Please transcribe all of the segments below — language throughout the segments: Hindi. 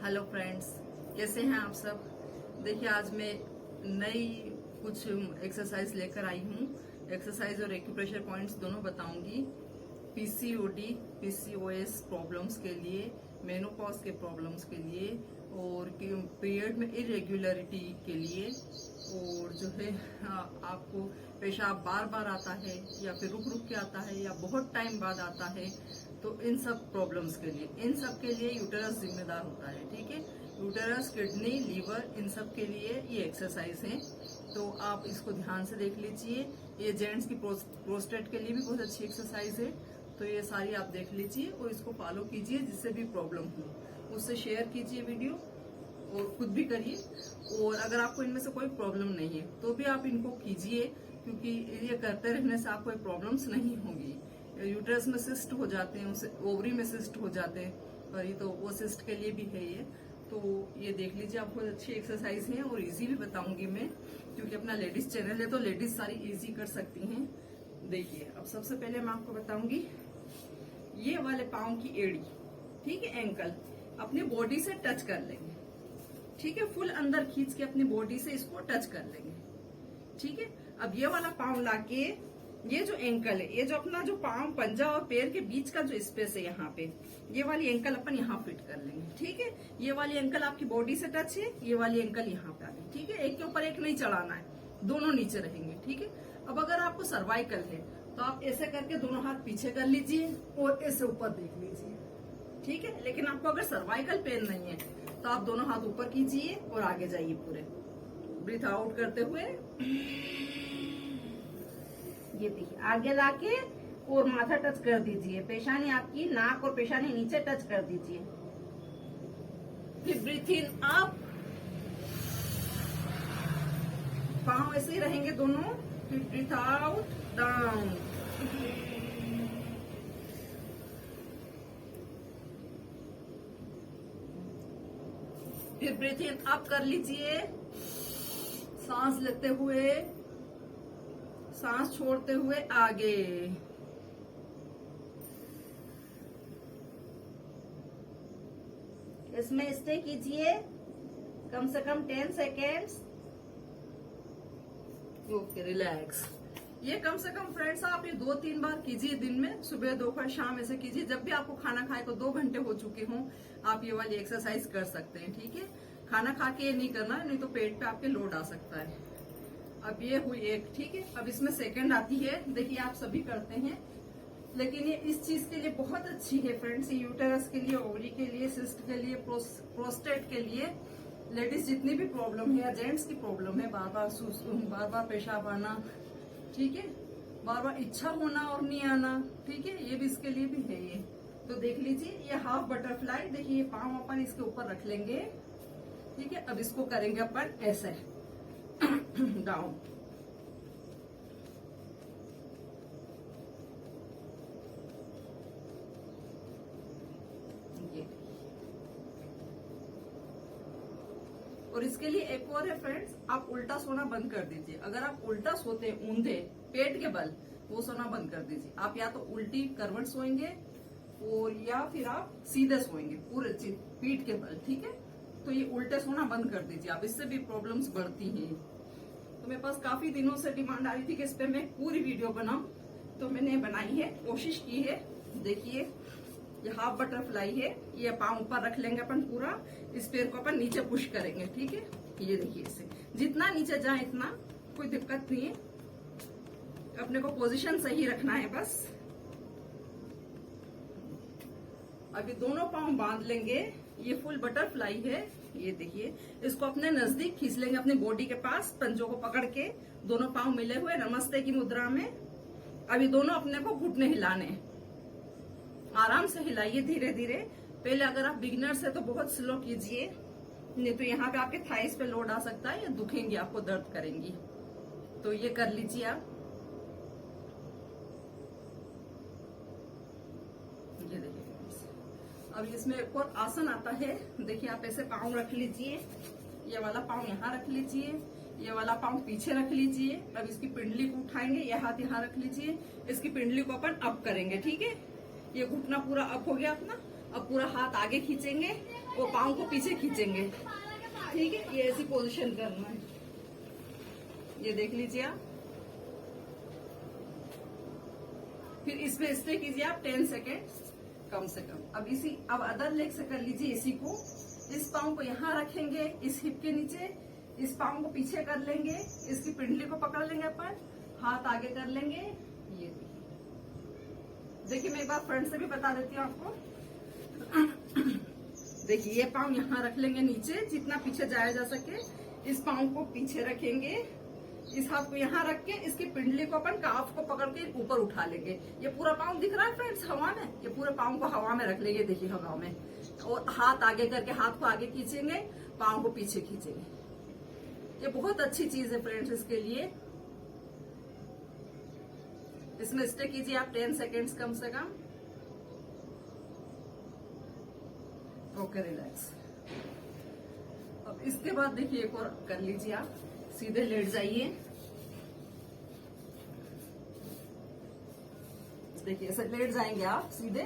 हेलो फ्रेंड्स, कैसे हैं आप सब। देखिए, आज मैं नई कुछ एक्सरसाइज लेकर आई हूँ। एक्सरसाइज और एक्यूप्रेशर पॉइंट्स दोनों बताऊंगी। पीसीओडी, पीसीओएस प्रॉब्लम्स के लिए, मेनोपॉज के प्रॉब्लम्स के लिए और पीरियड में इरेगुलरिटी के लिए, और जो है आपको पेशाब बार बार आता है या फिर रुक रुक के आता है या बहुत टाइम बाद आता है, तो इन सब प्रॉब्लम्स के लिए, इन सब के लिए यूटेरस जिम्मेदार होता है। ठीक है, यूटेरस, किडनी, लीवर, इन सब के लिए ये एक्सरसाइज है। तो आप इसको ध्यान से देख लीजिए। ये जेंट्स की प्रोस्टेट के लिए भी बहुत अच्छी एक्सरसाइज है। तो ये सारी आप देख लीजिए और इसको फॉलो कीजिए। जिससे भी प्रॉब्लम हो उससे शेयर कीजिए वीडियो और खुद भी करिए। और अगर आपको इनमें से कोई प्रॉब्लम नहीं है तो भी आप इनको कीजिए, क्योंकि ये करते रहने से आपको प्रॉब्लम्स नहीं होगी। यूट्रस में सिस्ट हो जाते हैं, उसे ओवरी में सिस्ट हो जाते हैं, और ये तो वो सिस्ट के लिए भी है ये। तो ये देख लीजिए, आप बहुत अच्छी एक्सरसाइज है और इजी भी बताऊंगी मैं, क्योंकि अपना लेडीज चैनल है तो लेडीज सारी इजी कर सकती हैं। देखिए, अब सबसे पहले मैं आपको बताऊंगी ये वाले पाँव की एड़ी, ठीक है, एंकल अपनी बॉडी से टच कर लेंगे। ठीक है, फुल अंदर खींच के अपनी बॉडी से इसको टच कर लेंगे। ठीक है, अब ये वाला पाँव लाके, ये जो एंकल है, ये जो अपना जो पाँव, पंजा और पैर के बीच का जो स्पेस है यहाँ पे, ये वाली एंकल अपन यहाँ फिट कर लेंगे। ठीक है, ये वाली एंकल आपकी बॉडी से टच है, ये वाली एंकल यहाँ पे आ गई। ठीक है, एक के ऊपर एक नहीं चढ़ाना है, दोनों नीचे रहेंगे। ठीक है, अब अगर आपको सर्वाइकल है तो आप ऐसे करके दोनों हाथ पीछे कर लीजिए और ऐसे ऊपर देख लीजिए। ठीक है, लेकिन आपको अगर सर्वाइकल पेन नहीं है तो आप दोनों हाथ ऊपर कीजिए और आगे जाइए पूरे। ब्रीथ आउट करते हुए ये देखिए, आगे लाके और माथा टच कर दीजिए। पेशानी आपकी, नाक और पेशानी नीचे टच कर दीजिए। फिर ब्रीथ इन अप, पाँव ऐसे ही रहेंगे दोनों। फिर ब्रीथ आउट डाउन। फिर ब्रीथ इन अप कर लीजिए, सांस लेते हुए, सांस छोड़ते हुए आगे। इसमें स्टे कीजिए कम से कम 10 सेकेंड्स। Okay, relax. ये कम से कम फ्रेंड्स आप ये 2-3 बार कीजिए दिन में, सुबह, दोपहर, शाम ऐसे कीजिए। जब भी आपको खाना खाए को 2 घंटे हो चुके हों, आप ये वाली एक्सरसाइज कर सकते हैं। ठीक है, खाना खा के ये नहीं करना, नहीं तो पेट पे आपके लोड आ सकता है। अब ये हुई एक। ठीक है, अब इसमें सेकंड आती है। देखिए, आप सभी करते हैं, लेकिन ये इस चीज के लिए बहुत अच्छी है फ्रेंड्स। ये यूटेरस के लिए, ओवरी के लिए, सिस्ट के लिए, प्रोस्टेट के लिए, लेडीज जितनी भी प्रॉब्लम है या जेंट्स की प्रॉब्लम है, बार बार पेशाब आना, ठीक है, बार बार इच्छा होना और नहीं आना, ठीक है, ये भी इसके लिए भी है ये। तो देख लीजिए, ये हाफ बटरफ्लाई। देखिए, ये पाँव अपन इसके ऊपर रख लेंगे। ठीक है, अब इसको करेंगे अपन ऐसे डाउन। ये, और इसके लिए एक और है फ्रेंड्स, आप उल्टा सोना बंद कर दीजिए। अगर आप उल्टा सोते हैं, ऊंधे पेट के बल, वो सोना बंद कर दीजिए। आप या तो उल्टी करवट सोएंगे और या फिर आप सीधे सोएंगे पूरे पीठ के बल। ठीक है, तो ये उल्टे सोना बंद कर दीजिए आप, इससे भी प्रॉब्लम्स बढ़ती हैं। तो मेरे पास काफी दिनों से डिमांड आ रही थी कि इस पे मैं पूरी वीडियो बनाऊं, तो मैंने बनाई है, कोशिश की है। देखिए, ये हाफ बटरफ्लाई है। ये पाँव ऊपर रख लेंगे अपन पूरा, इस पैर को अपन नीचे पुश करेंगे। ठीक है, ये देखिए, इसे जितना नीचे जाए इतना, कोई दिक्कत नहीं है। अपने को पोजीशन सही रखना है बस। अभी दोनों पाँव बांध लेंगे। ये फुल बटरफ्लाई है। ये देखिए, इसको अपने नजदीक खींच लेंगे, अपनी बॉडी के पास, पंजों को पकड़ के, दोनों पाँव मिले हुए नमस्ते की मुद्रा में। अभी दोनों अपने को घुटने हिलाने, आराम से हिलाइए, धीरे धीरे। पहले अगर आप बिगिनर्स है तो बहुत स्लो कीजिए, नहीं तो यहाँ पे आपके थाइस पे लोड आ सकता है, या दुखेंगी, आपको दर्द करेंगी। तो ये कर लीजिए आप। ये देखिए, अब इसमें एक और आसन आता है। देखिए, आप ऐसे पाँव रख लीजिए, ये वाला पाँव यहाँ रख लीजिए, ये वाला पाँव पीछे रख लीजिए। अब इसकी पिंडली को उठाएंगे, ये हाथ यहाँ रख लीजिए, इसकी पिंडली को अपन अप करेंगे। ठीक है, ये घुटना पूरा अप हो गया अपना। अब पूरा हाथ आगे खींचेंगे वो पाँव को पीछे खींचेंगे, ठीक है। ये ऐसी पोजीशन करना है, ये देख लीजिए आप। फिर इसमें स्टे कीजिए आप 10 सेकेंड कम से कम। अब अदर लेग से कर लीजिए इसी को। इस पाँव को यहाँ रखेंगे, इस हिप के नीचे, इस पाँव को पीछे कर लेंगे, इसकी पिंडली को पकड़ लेंगे अपन, हाथ आगे कर लेंगे। ये देखिए, मैं एक बार फ्रंट से भी बता देती हूँ आपको। देखिए, ये पाँव यहाँ रख लेंगे नीचे, जितना पीछे जाया जा सके। इस पाँव को पीछे रखेंगे, इस हाथ को यहाँ रख के इसकी पिंडली को अपन काफ को पकड़ के ऊपर उठा लेंगे। ये पूरा पाँव दिख रहा है फ्रेंड्स हवा में, ये पूरे पाँव को हवा में रख लेंगे। देखिए हवा में, और हाथ आगे करके हाथ को आगे खींचेंगे, पाँव को पीछे खींचेंगे। ये बहुत अच्छी चीज है फ्रेंड्स इसके लिए। इसमें स्टे कीजिए आप 10 सेकेंड्स कम से कम। Okay, relax. अब इसके बाद देखिए एक और कर लीजिए आप। सीधे लेट जाइए, देखिए ऐसे लेट जाएंगे आप सीधे,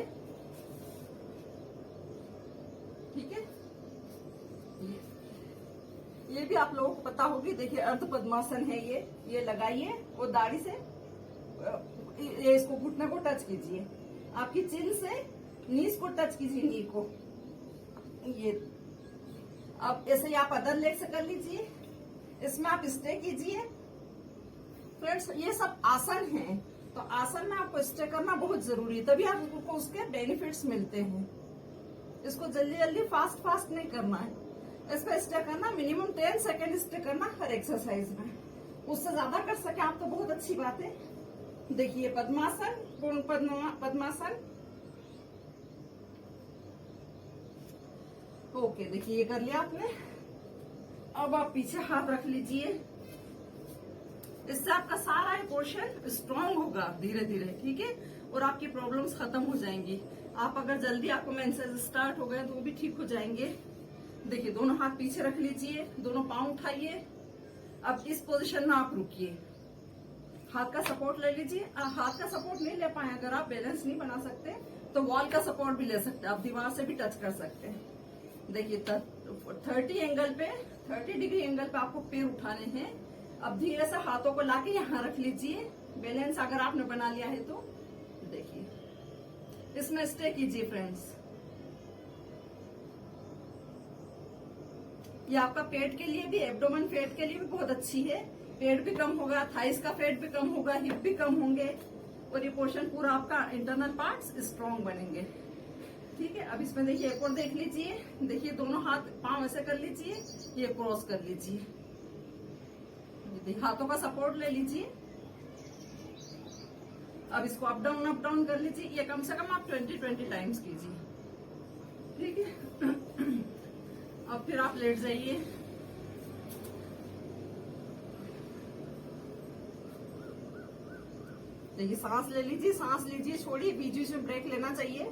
ठीक है। ये भी आप लोगों को पता होगी। देखिए अर्ध पद्मासन है ये लगाइए और दाढ़ी से ये इसको घुटने को टच कीजिए, आपकी चिन से नीज को टच कीजिए, नी को। ये अब ऐसे ही आप अदर लेग से कर लीजिए। इसमें आप स्टे कीजिए फ्रेंड्स। ये सब आसन हैं, तो आसन में आपको स्टे करना बहुत जरूरी है, तभी आपको उसके बेनिफिट्स मिलते हैं। इसको जल्दी जल्दी फास्ट नहीं करना है। इस पर स्टे करना मिनिमम 10 सेकेंड स्टे करना हर एक्सरसाइज में। उससे ज्यादा कर सके आप तो बहुत अच्छी बात है। देखिए पद्मासन, पूर्ण पद्मासन। ओके, देखिए ये कर लिया आपने। अब आप पीछे हाथ रख लीजिए, इससे आपका सारा ये पोर्शन स्ट्रांग होगा धीरे धीरे, ठीक है। और आपकी प्रॉब्लम्स खत्म हो जाएंगी। आप अगर जल्दी आपको मेंसेस स्टार्ट हो गए तो वो भी ठीक हो जाएंगे। देखिए दोनों हाथ पीछे रख लीजिए, दोनों पांव उठाइए। अब इस पोजीशन में आप रुकिए, हाथ का सपोर्ट ले लीजिए। हाथ का सपोर्ट नहीं ले पाए अगर आप, बैलेंस नहीं बना सकते, तो वॉल का सपोर्ट भी ले सकते हैं आप, दीवार से भी टच कर सकते हैं। देखिए 30 डिग्री एंगल पे आपको पैर उठाने हैं। अब धीरे से हाथों को लाके यहाँ रख लीजिए, बैलेंस अगर आपने बना लिया है तो। देखिए इसमें स्टे कीजिए फ्रेंड्स। ये आपका पेट के लिए भी, एब्डोमेन फैट के लिए भी बहुत अच्छी है। पेट भी कम होगा, थाइस का फैट भी कम होगा, हिप भी कम होंगे, और ये पोर्शन पूरा आपका इंटरनल पार्ट्स स्ट्रांग बनेंगे, ठीक है। अब इसमें देखिए एक और देख लीजिए। देखिए दोनों हाथ पांव ऐसे कर लीजिए, ये क्रॉस कर लीजिए, हाथों का सपोर्ट ले लीजिए। अब इसको अप डाउन कर लीजिए। ये कम से कम आप 20 टाइम्स कीजिए, ठीक है। अब फिर आप लेट जाइए। देखिए सांस ले लीजिए, सांस लीजिए, छोड़िए, बीच बीच में ब्रेक लेना चाहिए।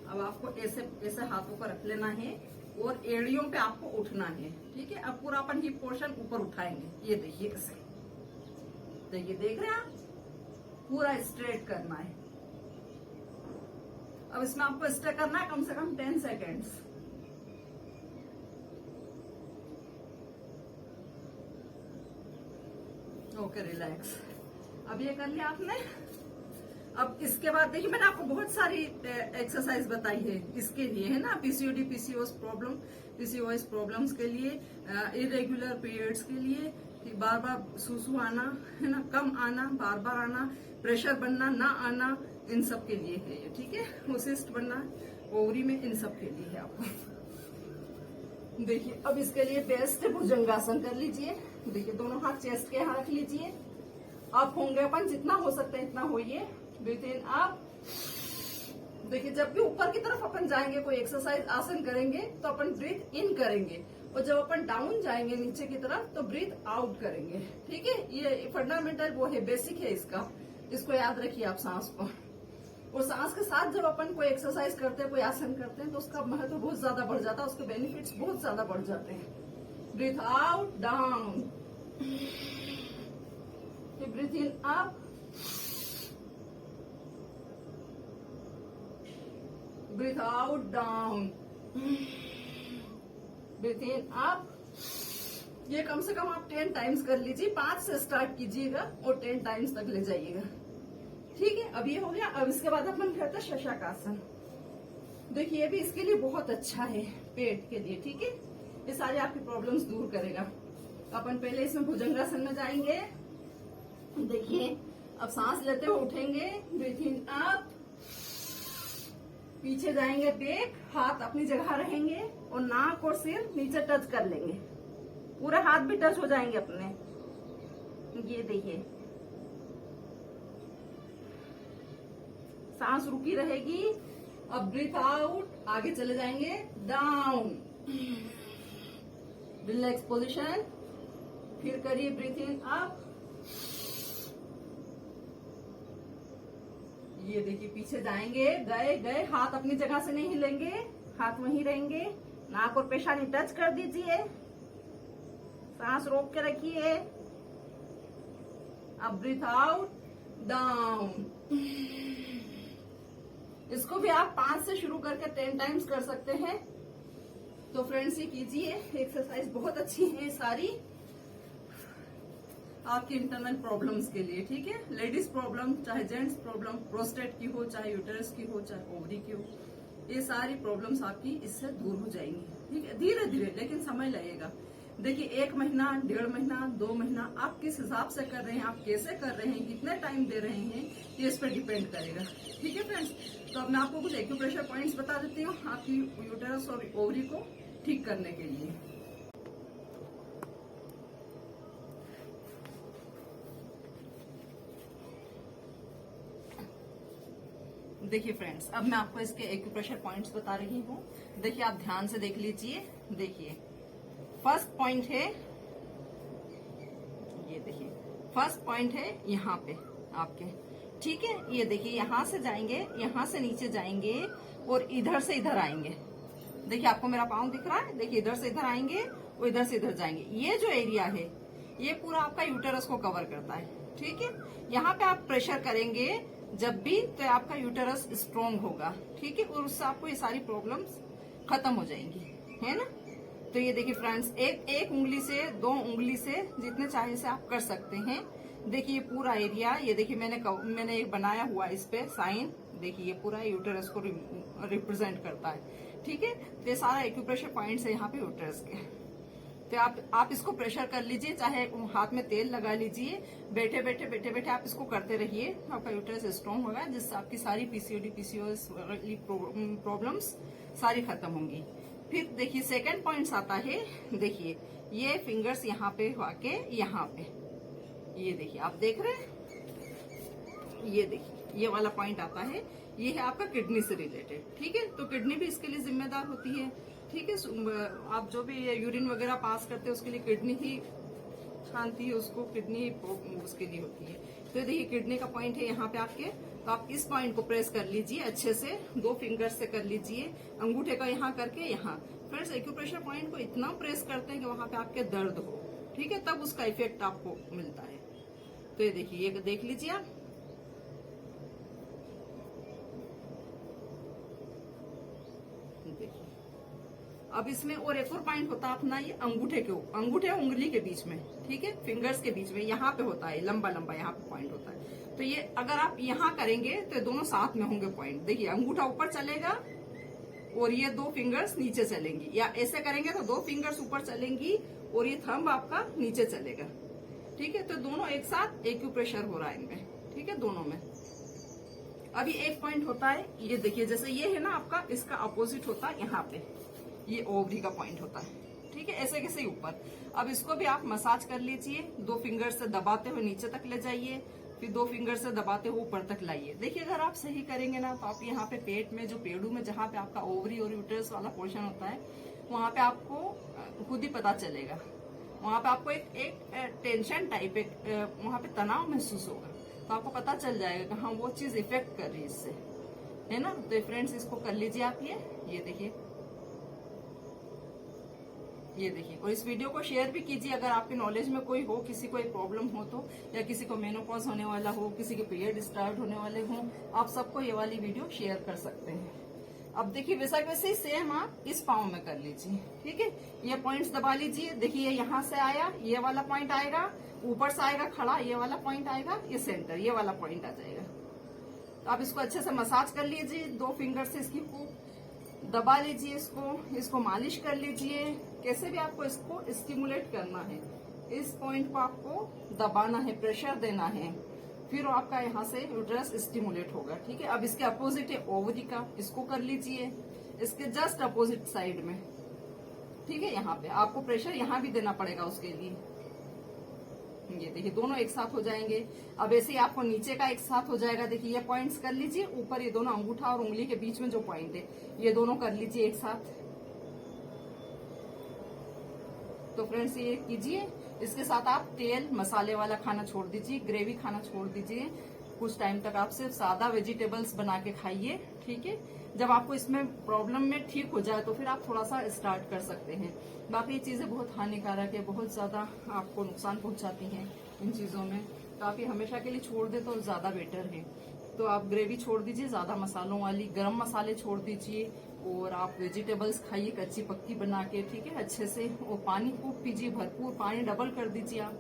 अब आपको ऐसे हाथों को रख लेना है और एड़ियों पे आपको उठना है, ठीक है। अब पूरा अपन हिप पोर्शन ऊपर उठाएंगे, ये देखिए ऐसे। देखिए देख रहे हैं आप, पूरा स्ट्रेट करना है। अब इसमें आपको स्टे करना है कम से कम 10 सेकेंड्स। Okay, relax. अब ये कर लिया आपने। अब इसके बाद देखिए मैंने आपको बहुत सारी एक्सरसाइज बताई है इसके लिए, है ना। पीसीओडी, पीसीओएस प्रॉब्लम्स के लिए, इरेगुलर पीरियड्स के लिए, बार बार सूसू आना, है ना, कम आना, बार बार आना, प्रेशर बनना ना आना, इन सब के लिए है ये, ठीक है। सिस्ट बनना ओवरी में, इन सब के लिए है आपको। देखिए अब इसके लिए बेस्ट है भुजंगासन कर लीजिए। देखिए दोनों हाथ चेस्ट के यहाँ रख लीजिए। आप होंगे अपन जितना हो सकता है इतना होइए। Breathe in up. देखिए जब भी ऊपर की तरफ अपन जाएंगे, कोई एक्सरसाइज आसन करेंगे, तो अपन ब्रीथ इन करेंगे, और जब अपन डाउन जाएंगे नीचे की तरफ तो ब्रीथ आउट करेंगे, ठीक है। ये फंडामेंटल वो है, बेसिक है इसका, इसको याद रखिए आप सांस को। और सांस के साथ जब अपन कोई एक्सरसाइज करते हैं, कोई आसन करते हैं, तो उसका महत्व बहुत ज्यादा बढ़ जाता है, उसके बेनिफिट्स बहुत ज्यादा बढ़ जाते हैं। Breathe out, down. Breathe in up, breathe out down, breathe in up. ये कम से कम आप 10 टाइम्स कर लीजिए, 5 से स्टार्ट कीजिएगा और 10 टाइम्स तक ले जाइएगा। ठीक है, अब ये हो गया। अब इसके बाद अपन करते हैं शशाकासन। देखिए ये भी इसके लिए बहुत अच्छा है, पेट के लिए। ठीक है, ये सारी आपकी प्रॉब्लम्स दूर करेगा। अपन पहले इसमें भुजंगासन में जाएंगे। देखिए अब सांस लेते हुए उठेंगे, ब्रीथ इन अप, पीछे जाएंगे बैक, हाथ अपनी जगह रहेंगे और नाक और सिर नीचे टच कर लेंगे, पूरे हाथ भी टच हो जाएंगे अपने। ये देखिए सांस रुकी रहेगी। अब ब्रीथ आउट, आगे चले जाएंगे, डाउन, रिलैक्स पोजीशन। फिर करिए ब्रीथ इन अप। ये देखिए पीछे जाएंगे, गए गए, हाथ अपनी जगह से नहीं हिलेंगे, हाथ वहीं रहेंगे। नाक और पेशानी टच कर दीजिए, सांस रोक के रखिए। अब ब्रीथ आउट, डाउन। इसको भी आप 5 से शुरू करके 10 टाइम्स कर सकते हैं। तो फ्रेंड्स ये कीजिए, एक्सरसाइज बहुत अच्छी है सारी आपकी इंटरनल प्रॉब्लम्स के लिए। ठीक है, लेडीज प्रॉब्लम, चाहे जेंट्स प्रॉब्लम, प्रोस्टेट की हो, चाहे यूटेरस की हो, चाहे ओवरी की हो, ये सारी प्रॉब्लम्स आपकी इससे दूर हो जाएंगी। ठीक है, धीरे धीरे, लेकिन समय लगेगा। देखिए 1 महीना, 1.5 महीना, 2 महीना, आप किस हिसाब से कर रहे हैं, आप कैसे कर रहे हैं, कितने टाइम दे रहे हैं, ये इस पर डिपेंड करेगा। ठीक है फ्रेंड्स, तो अब मैं आपको कुछ एक्यूप्रेशर पॉइंट्स बता देती हूँ आपकी यूटेरस और ओवरी को ठीक करने के लिए। देखिए फ्रेंड्स, अब मैं आपको इसके एक्यूप्रेशर पॉइंट्स बता रही हूँ। देखिए आप ध्यान से देख लीजिए। देखिए फर्स्ट पॉइंट है, ये देखिए फर्स्ट पॉइंट है यहाँ पे आपके। ठीक है, ये देखिए यहाँ से जाएंगे, यहाँ से नीचे जाएंगे और इधर से इधर आएंगे। देखिए आपको मेरा पाँव दिख रहा है, देखिए इधर से इधर आएंगे और इधर से इधर जाएंगे। ये जो एरिया है ये पूरा आपका यूटेरस को कवर करता है। ठीक है, यहाँ पे आप प्रेशर करेंगे जब भी, तो आपका यूटेरस स्ट्रॉन्ग होगा। ठीक है, और उससे आपको ये सारी प्रॉब्लम्स खत्म हो जाएंगी, है ना। तो ये देखिए फ्रेंड्स, एक उंगली से, 2 उंगली से, जितने चाहे से आप कर सकते हैं। देखिए ये पूरा एरिया, ये देखिए मैंने एक बनाया हुआ इस पे साइन। देखिए ये पूरा यूटेरस को रिप्रेजेंट करता है। ठीक है, तो ये सारा एक्यूप्रेशर पॉइंट्स है यहाँ पे यूटेरस के। तो आप इसको प्रेशर कर लीजिए, चाहे हाथ में तेल लगा लीजिए, बैठे बैठे आप इसको करते रहिए। आपका यूटेरस स्ट्रॉन्ग होगा, जिससे आपकी सारी पीसीओडी, पीसीओएस प्रॉब्लम्स सारी खत्म होंगी। फिर देखिए सेकंड पॉइंट्स आता है। देखिए ये फिंगर्स यहाँ पे आके यहाँ पे, ये देखिए आप देख रहे हैं, ये देखिए ये वाला पॉइंट आता है। ये है आपका किडनी से रिलेटेड। ठीक है, तो किडनी भी इसके लिए जिम्मेदार होती है। ठीक है, आप जो भी यूरिन वगैरह पास करते हैं उसके लिए किडनी ही छानती है उसको, किडनी उसके लिए होती है। तो देखिए किडनी का पॉइंट है यहाँ पे आपके। तो आप इस पॉइंट को प्रेस कर लीजिए अच्छे से, 2 फिंगर्स से कर लीजिए, अंगूठे का यहाँ करके यहाँ। फ्रेंड्स एक्यूप्रेशर पॉइंट को इतना प्रेस करते हैं कि वहां पे आपके दर्द हो। ठीक है, तब उसका इफेक्ट आपको मिलता है। तो ये देखिए, ये देख लीजिए आप। देखिए अब इसमें और एक और पॉइंट होता है अपना, ये अंगूठे उंगली के बीच में। ठीक है, फिंगर्स के बीच में यहाँ पे होता है, लंबा लंबा यहाँ पे पॉइंट होता है। तो ये अगर आप यहाँ करेंगे तो दोनों साथ में होंगे पॉइंट। देखिए अंगूठा ऊपर चलेगा और ये 2 फिंगर्स नीचे चलेंगी, या ऐसे करेंगे तो 2 फिंगर्स ऊपर चलेंगी और ये थंब आपका नीचे चलेगा। ठीक है, तो दोनों एक साथ एक्यूप्रेशर हो रहा है इनमें। ठीक है, दोनों में। अभी एक पॉइंट होता है, ये देखिए जैसे ये है ना आपका, इसका अपोजिट होता है यहाँ पे, ये ओवरी का पॉइंट होता है। ठीक है, ऐसे कैसे ऊपर। अब इसको भी आप मसाज कर लीजिए, 2 फिंगर से दबाते हुए नीचे तक ले जाइए, फिर 2 फिंगर से दबाते हुए ऊपर तक लाइए। देखिए अगर आप सही करेंगे ना, तो आप यहाँ पे पेट में, जो पेड़ू में जहाँ पे आपका ओवरी और यूटेरस वाला पोर्शन होता है, वहां पे आपको खुद ही पता चलेगा। वहां पे आपको एक टेंशन टाइप, वहां पे तनाव महसूस होगा, तो आपको पता चल जाएगा कि हाँ वो चीज इफेक्ट कर रही है इससे, है ना। तो फ्रेंड्स इसको कर लीजिए आप। ये देखिए ये देखिए। और इस वीडियो को शेयर भी कीजिए अगर आपके नॉलेज में कोई हो, किसी को एक प्रॉब्लम हो तो, या किसी को मेनोपॉज होने वाला हो, किसी के पीरियड स्टार्ट होने वाले हों, आप सबको ये वाली वीडियो शेयर कर सकते हैं। अब देखिए वैसा वैसे ही सेम आप इस पाँव में कर लीजिए। ठीक है, ये पॉइंट्स दबा लीजिए। देखिए यहाँ से आया, ये वाला पॉइंट आएगा, ऊपर से आएगा खड़ा, ये वाला पॉइंट आएगा, ये सेंटर, ये वाला पॉइंट आ जाएगा। तो आप इसको अच्छे से मसाज कर लीजिए, 2 फिंगर से इसकी खूब दबा लीजिए, इसको मालिश कर लीजिए। कैसे भी आपको इसको स्टिमुलेट करना है, इस पॉइंट को आपको दबाना है, प्रेशर देना है, फिर आपका यहाँ से यूट्रस स्टिमुलेट होगा। ठीक है, अब इसके अपोजिट है ओवरी का, इसको कर लीजिए इसके जस्ट अपोजिट साइड में। ठीक है, यहाँ पे आपको प्रेशर यहाँ भी देना पड़ेगा उसके लिए। ये देखिए दोनों एक साथ हो जाएंगे। अब ऐसे ही आपको नीचे का एक साथ हो जाएगा। देखिए ये पॉइंट्स कर लीजिए, ऊपर ये दोनों अंगूठा और उंगली के बीच में जो पॉइंट है ये दोनों कर लीजिए एक साथ। तो फ्रेंड्स ये कीजिए। इसके साथ आप तेल मसाले वाला खाना छोड़ दीजिए, ग्रेवी खाना छोड़ दीजिए। कुछ टाइम तक आप सिर्फ सादा वेजिटेबल्स बना के खाइए। ठीक है, जब आपको इसमें प्रॉब्लम में ठीक हो जाए तो फिर आप थोड़ा सा स्टार्ट कर सकते हैं। बाकी चीजें बहुत हानिकारक है, बहुत ज्यादा आपको नुकसान पहुंचाती हैं इन चीजों में, तो आप ये हमेशा के लिए छोड़ दे तो ज्यादा बेटर है। तो आप ग्रेवी छोड़ दीजिए, ज्यादा मसालों वाली, गरम मसाले छोड़ दीजिए, और आप वेजिटेबल्स खाइए कच्ची पक्की बना के। ठीक है, अच्छे से, और पानी खूब पीजिए, भरपूर पानी डबल कर दीजिए आप,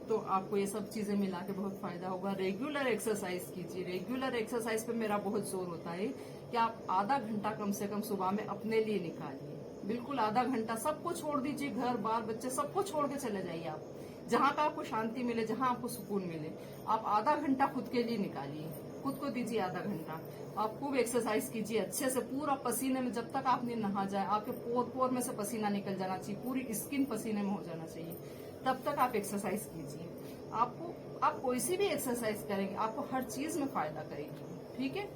तो आपको ये सब चीजें मिला के बहुत फायदा होगा। रेगुलर एक्सरसाइज कीजिए। रेगुलर एक्सरसाइज पे मेरा बहुत जोर होता है कि आप आधा घंटा कम से कम सुबह में अपने लिए निकालिए। बिल्कुल आधा घंटा, सबको छोड़ दीजिए, घर बार बच्चे सबको छोड़ के चले जाइए आप, जहाँ का आपको शांति मिले, जहाँ आपको सुकून मिले, आप आधा घंटा खुद के लिए निकालिए, खुद को दीजिए आधा घंटा। आप खूब एक्सरसाइज कीजिए अच्छे से, पूरा पसीने में, जब तक आप नहीं नहा जाए, आपके पोर पोर में से पसीना निकल जाना चाहिए, पूरी स्किन पसीने में हो जाना चाहिए, तब तक आप एक्सरसाइज कीजिए। आप कोई सी भी एक्सरसाइज करेंगे आपको हर चीज में फायदा करेगी। ठीक है,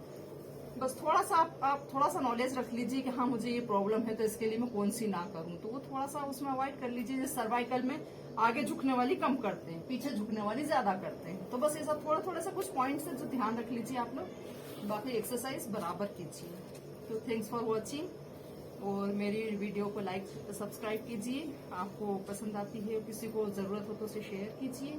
बस थोड़ा सा आप थोड़ा सा नॉलेज रख लीजिए कि हाँ मुझे ये प्रॉब्लम है तो इसके लिए मैं कौन सी ना करूं, तो वो थोड़ा सा उसमें अवॉइड कर लीजिए। जैसे सर्वाइकल में आगे झुकने वाली कम करते हैं, पीछे झुकने वाली ज्यादा करते हैं, तो बस ये सब थोड़ा थोड़ा सा कुछ पॉइंट्स है जो ध्यान रख लीजिए आप लोग। बाकी एक्सरसाइज बराबर कीजिए। तो थैंक्स फॉर वॉचिंग, और मेरी वीडियो को लाइक सब्सक्राइब कीजिए। आपको पसंद आती है, किसी को जरूरत हो तो उसे शेयर कीजिए।